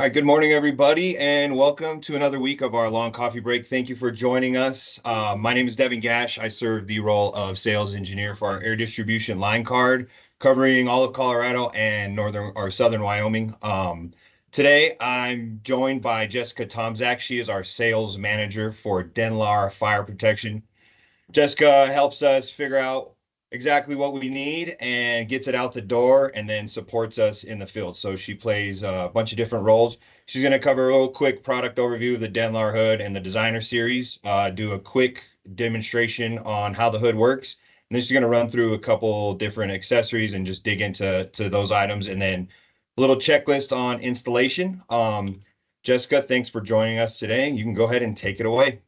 All right, good morning, everybody, and welcome to another week of our long coffee break. Thank you for joining us. My name is Devin Gash. I serve the role of sales engineer for our air distribution line card, covering all of Colorado and northern or southern Wyoming. Today, I'm joined by Jessica Tomzak. She is our sales manager for Denlar Fire Protection. Jessica helps us figure out exactly what we need and gets it out the door and then supports us in the field. So she plays a bunch of different roles. She's going to cover a little quick product overview of the Denlar hood and the designer series, do a quick demonstration on how the hood works. And then she's going to run through a couple different accessories and just dig into those items. And then a little checklist on installation. Jessica, thanks for joining us today. You can go ahead and take it away.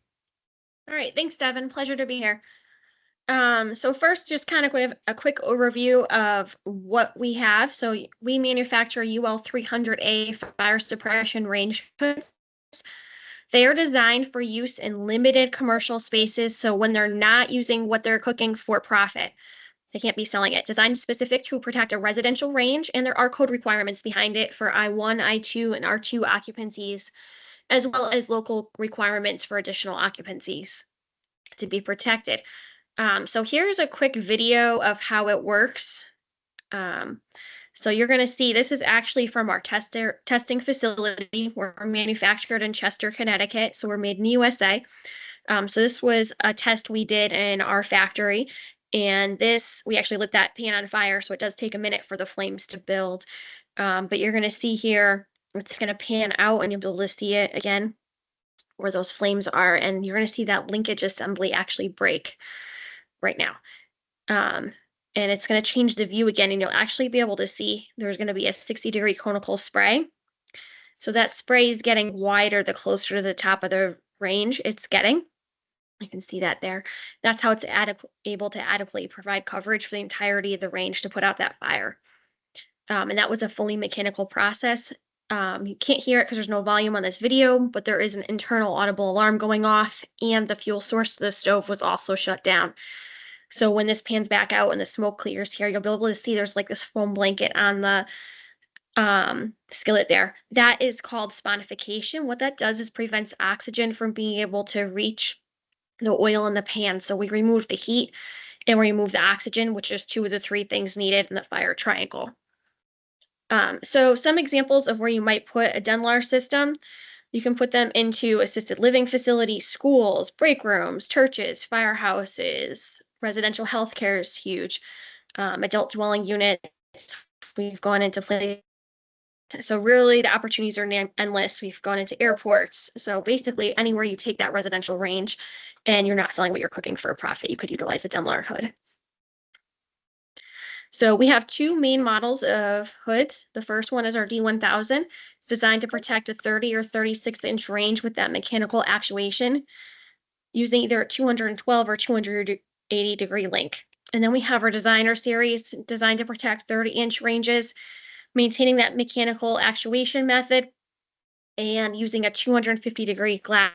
All right, thanks, Devin. Pleasure to be here. So first, just kind of a quick overview of what we have. So we manufacture UL 300A fire suppression range hoods. They are designed for use in limited commercial spaces. So when they're not using what they're cooking for profit, they can't be selling it. Designed specific to protect a residential range, and there are code requirements behind it for I1, I2, and R2 occupancies, as well as local requirements for additional occupancies to be protected. So here's a quick video of how it works. So you're going to see this is actually from our testing facility. We're manufactured in Chester, Connecticut, so we're made in the USA. So this was a test we did in our factory, and we actually lit that pan on fire, so it does take a minute for the flames to build. But you're going to see here, it's going to pan out, and you'll be able to see it again where those flames are, and you're going to see that linkage assembly actually break right now. And it's going to change the view again, and you'll actually be able to see there's going to be a 60-degree conical spray. So that spray is getting wider the closer to the top of the range it's getting. You can see that there. That's how it's able to adequately provide coverage for the entirety of the range to put out that fire. And that was a fully mechanical process. You can't hear it because there's no volume on this video, but there is an internal audible alarm going off, and the fuel source of the stove was also shut down. So when this pans back out and the smoke clears here, you'll be able to see there's like this foam blanket on the skillet there. That is called sponification. What that does is prevents oxygen from being able to reach the oil in the pan. So we remove the heat and we remove the oxygen, which is two of the three things needed in the fire triangle. So some examples of where you might put a Denlar system. You can put them into assisted living facilities, schools, break rooms, churches, firehouses. Residential healthcare is huge. Adult dwelling units, we've gone into play. So really the opportunities are endless. We've gone into airports. So basically anywhere you take that residential range and you're not selling what you're cooking for a profit, you could utilize a Denlar hood. So we have two main models of hoods. The first one is our D1000. It's designed to protect a 30 or 36-inch range with that mechanical actuation using either a 212 or 280-degree link. And then we have our designer series designed to protect 30-inch ranges, maintaining that mechanical actuation method and using a 250-degree glass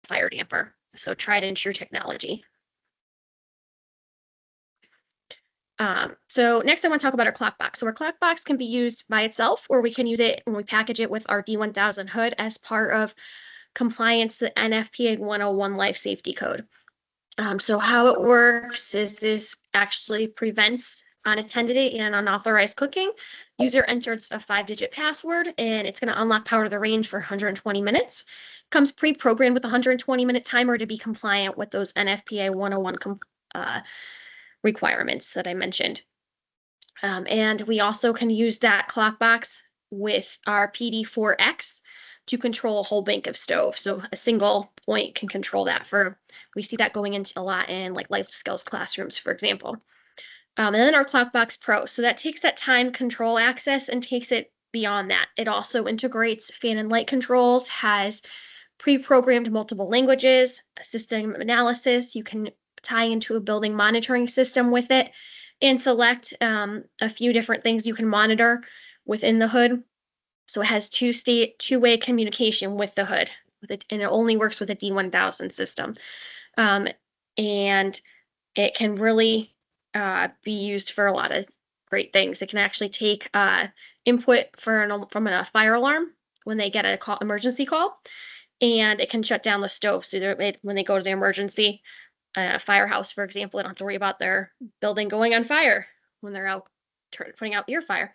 fire damper. So tried and true technology. So next I want to talk about our clock box. So our clock box can be used by itself, or we can use it when we package it with our D1000 hood as part of compliance to the NFPA 101 life safety code. So how it works is this actually prevents unattended and unauthorized cooking. User enters a 5-digit password, and it's going to unlock power to the range for 120 minutes. Comes pre-programmed with a 120-minute timer to be compliant with those NFPA 101 requirements that I mentioned. And we also can use that clock box with our PD4X to control a whole bank of stove. So a single point can control that we see that going into a lot in like life skills classrooms, for example. And then our clock box Pro. So that takes that time control access and takes it beyond that. It also integrates fan and light controls, has pre-programmed multiple languages, a system analysis. You can tie into a building monitoring system with it and select a few different things you can monitor within the hood. So it has two-way communication with the hood, and it only works with a D1000 system. And it can really be used for a lot of great things. It can actually take input from a fire alarm when they get a emergency call, and it can shut down the stove. So when they go to the emergency firehouse, for example, they don't have to worry about their building going on fire when they're out putting out your fire.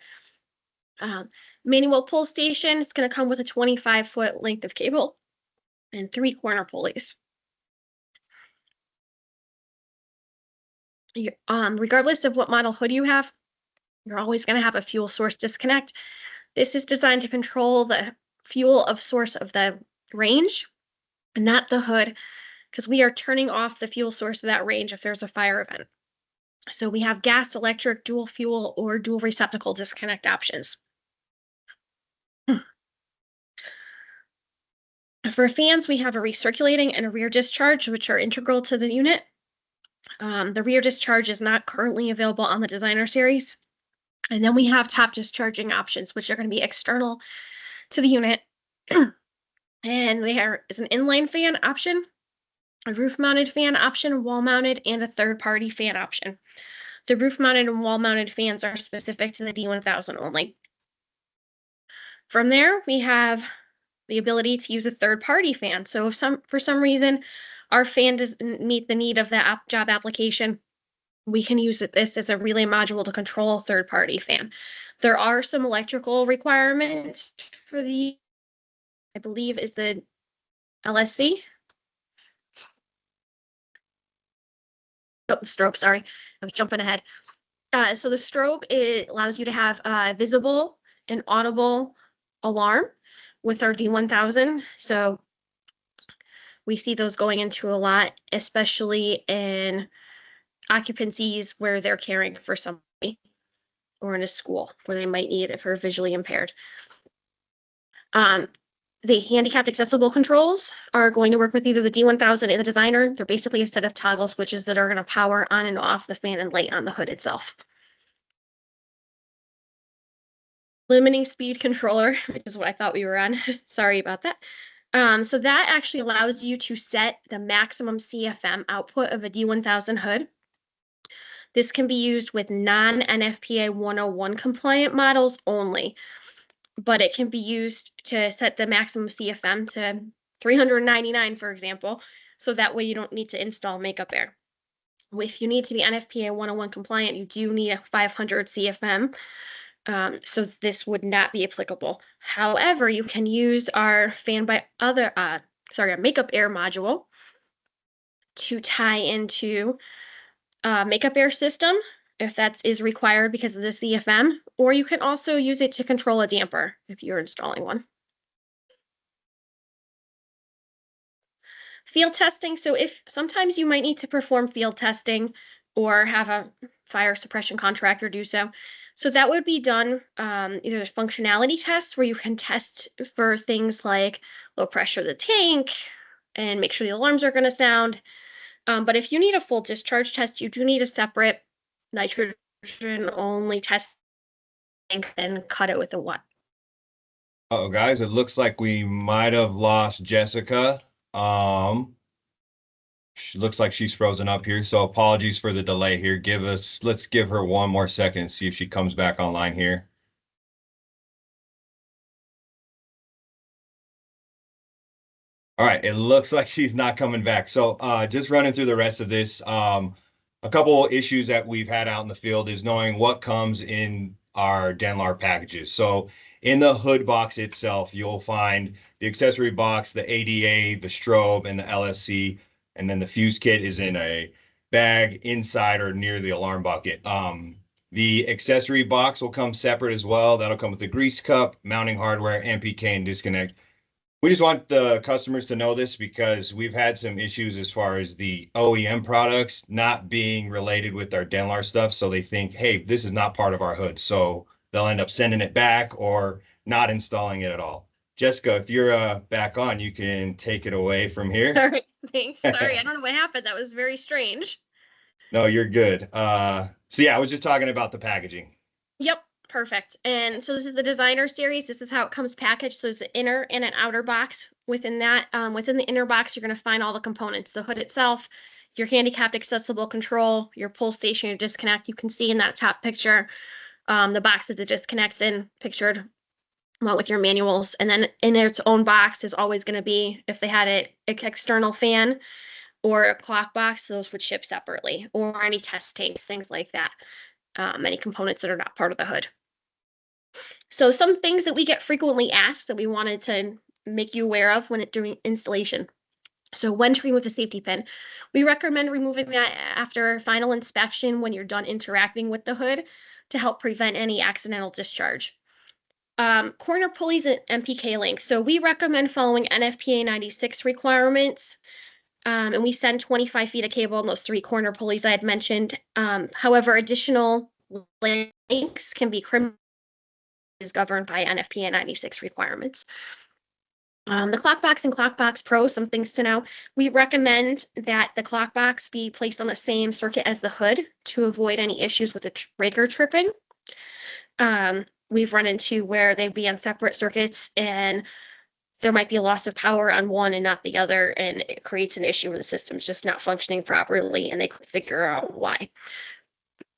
Manual pull station. It's going to come with a 25-foot length of cable and 3 corner pulleys. Regardless of what model hood you have, you're always going to have a fuel source disconnect. This is designed to control the fuel of source of the range, not the hood, because we are turning off the fuel source of that range if there's a fire event. So we have gas, electric, dual fuel, or dual receptacle disconnect options. For fans, we have a recirculating and a rear discharge, which are integral to the unit. The rear discharge is not currently available on the Designer series. And then we have top discharging options, which are going to be external to the unit. And there is an inline fan option, a roof-mounted fan option, wall-mounted, and a third-party fan option. The roof-mounted and wall-mounted fans are specific to the D1000 only. From there, we have the ability to use a third-party fan. So if for some reason our fan doesn't meet the need of the job application, we can use this as a relay module to control a third-party fan. There are some electrical requirements for I believe is the LSC. Oh, the strobe, sorry. I was jumping ahead. So the strobe, it allows you to have visible and audible alarm with our D1000. So we see those going into a lot, especially in occupancies where they're caring for somebody or in a school where they might need it for visually impaired. The handicapped accessible controls are going to work with either the D1000 and the Designer. They're basically a set of toggle switches that are going to power on and off the fan and light on the hood itself. Limiting speed controller, which is what I thought we were on. Sorry about that. So that actually allows you to set the maximum CFM output of a D1000 hood. This can be used with non-NFPA 101 compliant models only, but it can be used to set the maximum CFM to 399, for example, so that way you don't need to install makeup air. If you need to be NFPA 101 compliant, you do need a 500 CFM. So this would not be applicable. However, you can use our our makeup air module to tie into makeup air system if that is required because of the CFM, or you can also use it to control a damper if you're installing one. Field testing. So if sometimes you might need to perform field testing or have a fire suppression contractor do so. So that would be done either a functionality test where you can test for things like low pressure of the tank and make sure the alarms are going to sound. But if you need a full discharge test, you do need a separate nitrogen only test tank and cut it with a one. Oh, guys, it looks like we might have lost Jessica. She looks like she's frozen up here, so apologies for the delay here. Let's give her one more second and see if she comes back online here. All right, it looks like she's not coming back. So just running through the rest of this, a couple issues that we've had out in the field is knowing what comes in our Denlar packages. So in the hood box itself, you'll find the accessory box, the ADA, the strobe, and the LSC, and then the fuse kit is in a bag inside or near the alarm bucket. The accessory box will come separate as well. That'll come with the grease cup, mounting hardware, MPK, and disconnect. We just want the customers to know this because we've had some issues as far as the OEM products not being related with our Denlar stuff. So they think, hey, this is not part of our hood. So they'll end up sending it back or not installing it at all. Jessica, if you're back on, you can take it away from here. All right, thanks. Sorry, I don't know what happened. That was very strange. No, you're good. So yeah, I was just talking about the packaging. Yep. Perfect. And so this is the Designer series. This is how it comes packaged. So there's an inner and an outer box. Within that, within the inner box, you're going to find all the components. The hood itself, your handicapped accessible control, your pull station, your disconnect. You can see in that top picture the box that it disconnects in, pictured along with your manuals. And then in its own box is always going to be, if they had an external fan or a clock box, those would ship separately, or any test tanks, things like that. Any components that are not part of the hood. So some things that we get frequently asked that we wanted to make you aware of when doing installation. So when to remove the safety pin, we recommend removing that after final inspection when you're done interacting with the hood to help prevent any accidental discharge. Corner pulleys and MPK links. So we recommend following NFPA 96 requirements. And we send 25 feet of cable on those 3 corner pulleys I had mentioned. However, additional links can be criminal, is governed by NFPA 96 requirements. The clock box and clock box pro, some things to know. We recommend that the clock box be placed on the same circuit as the hood to avoid any issues with the breaker tripping. We've run into where they'd be on separate circuits and there might be a loss of power on one and not the other, and it creates an issue where the system's just not functioning properly and they couldn't figure out why.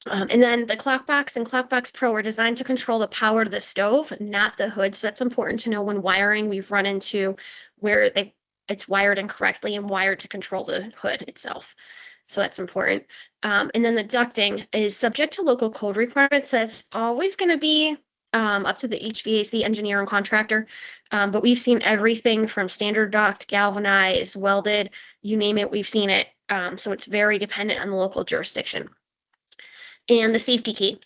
And then the clock box and clock box pro are designed to control the power to the stove, not the hood. So that's important to know when wiring. We've run into where it's wired incorrectly and wired to control the hood itself. So that's important. And then the ducting is subject to local code requirements. So it's always going to be up to the HVAC engineer and contractor. But we've seen everything from standard duct, galvanized, welded, you name it, we've seen it. So it's very dependent on the local jurisdiction. And the safety key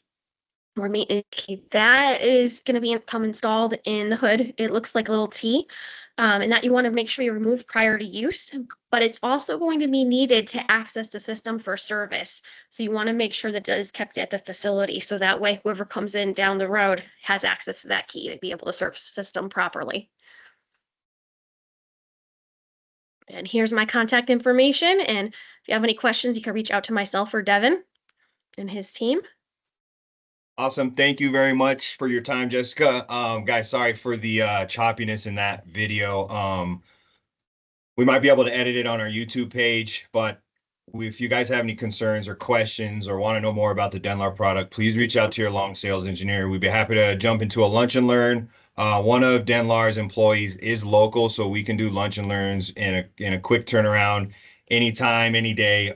or maintenance key, that is going to come installed in the hood. It looks like a little T, and that you want to make sure you remove prior to use, but it's also going to be needed to access the system for service. So you want to make sure that it is kept at the facility. So that way, whoever comes in down the road has access to that key to be able to serve the system properly. And here's my contact information. And if you have any questions, you can reach out to myself or Devin and his team. Awesome. Thank you very much for your time, Jessica. Guys, sorry for the choppiness in that video. We might be able to edit it on our YouTube page, but if you guys have any concerns or questions or want to know more about the Denlar product, please reach out to your long sales engineer. We'd be happy to jump into a lunch and learn. One of Denlar's employees is local, so we can do lunch and learns in a quick turnaround, anytime, any day.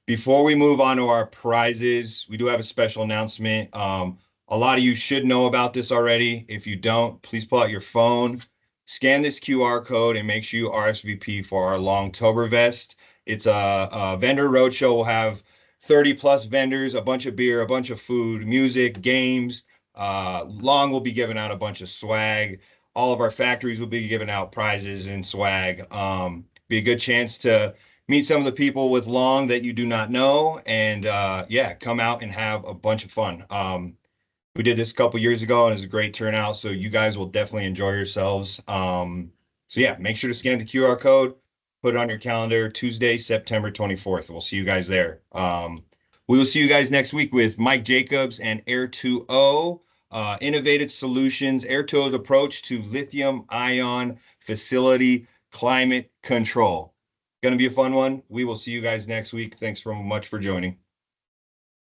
Before we move on to our prizes, we do have a special announcement. A lot of you should know about this already. If you don't, please pull out your phone, scan this QR code, and make sure you RSVP for our Longtoberfest. It's a vendor roadshow. We'll have 30 plus vendors, a bunch of beer, a bunch of food, music, games. Long will be giving out a bunch of swag. All of our factories will be giving out prizes and swag. Be a good chance to meet some of the people with Long that you do not know, and yeah, come out and have a bunch of fun. We did this a couple years ago and it was a great turnout, so you guys will definitely enjoy yourselves. So yeah, make sure to scan the QR code, put it on your calendar, Tuesday, September 24th. We'll see you guys there. We will see you guys next week with Mike Jacobs and Air2O, Innovative Solutions, Air2O's approach to lithium-ion facility climate control. Going to be a fun one. We will see you guys next week. Thanks so much for joining.